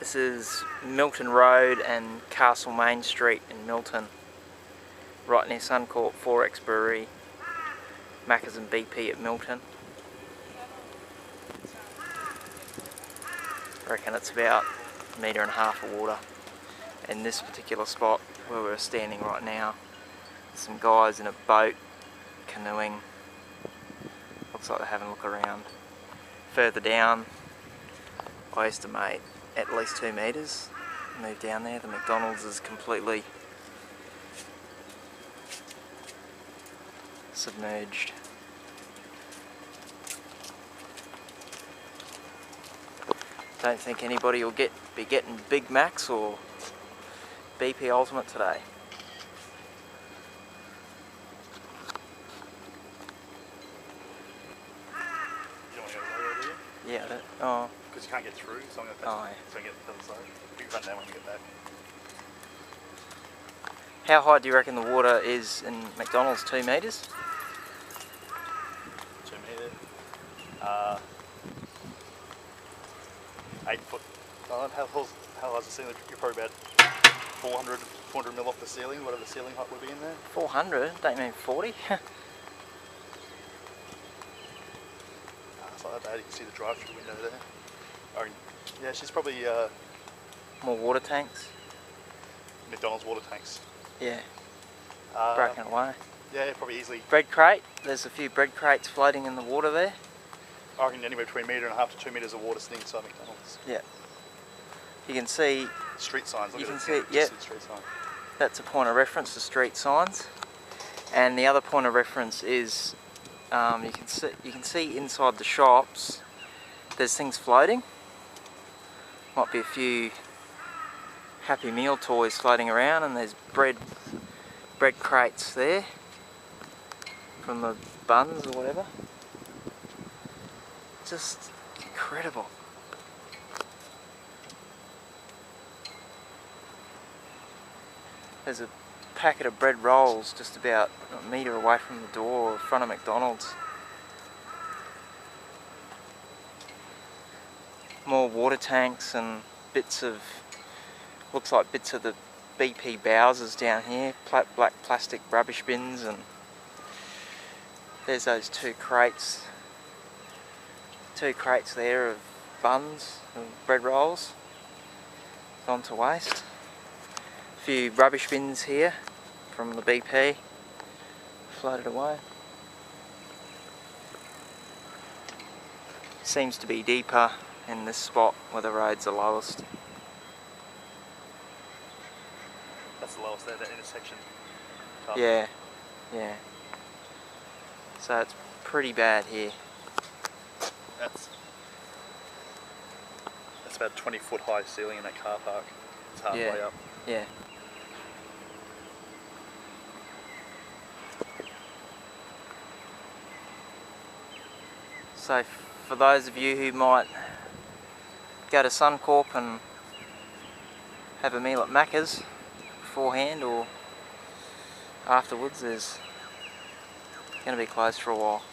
This is Milton Road and Castle Main Street in Milton, right near Suncorp, Forex Brewery, Macca's and BP at Milton. I reckon it's about 1.5 meters of water. In this particular spot where we're standing right now, some guys in a boat canoeing. Looks like they're having a look around. Further down, I estimate at least 2 meters. Move down there, the McDonald's is completely submerged. Don't think anybody will be getting Big Macs or BP Ultimate today. You don't want to go lower, do you? Yeah, oh. Because you can't get through, so I'm going to so I can get to the other side. You can run down when you get back. How high do you reckon the water is in McDonald's? 2 meters? 2 meters. 8 foot. How high is the ceiling? You're probably about 400 mil off the ceiling, whatever the ceiling height would be in there. 400? Don't you mean 40? It's not that bad. You can see the drive-through window there. Yeah, she's probably More water tanks? McDonald's water tanks. Yeah. Breaking away. Yeah, probably easily. Bread crate? There's a few bread crates floating in the water there. I reckon anywhere between 1.5 to 2 meters of water sitting inside McDonald's. Yeah. You can see. Street signs. Look you at can it. see. Yeah. Street sign. That's a point of reference to street signs, and the other point of reference is you can see inside the shops. There's things floating. Might be a few Happy Meal toys floating around, and there's bread crates there from the buns or whatever. Just incredible. There's a packet of bread rolls just about 1 metre away from the door in front of McDonald's. More water tanks and bits of, looks like bits of the BP Bowsers down here, black plastic rubbish bins, and there's those two crates there of buns and bread rolls gone to waste. A few rubbish bins here from the BP floated away. Seems to be deeper in this spot where the roads are lowest. That's the lowest there, that intersection. Yeah, yeah. So it's pretty bad here. That's about a 20-foot high ceiling in that car park. It's halfway up. Yeah. So for those of you who might go to Suncorp and have a meal at Macca's beforehand or afterwards, there's going to be closed for a while.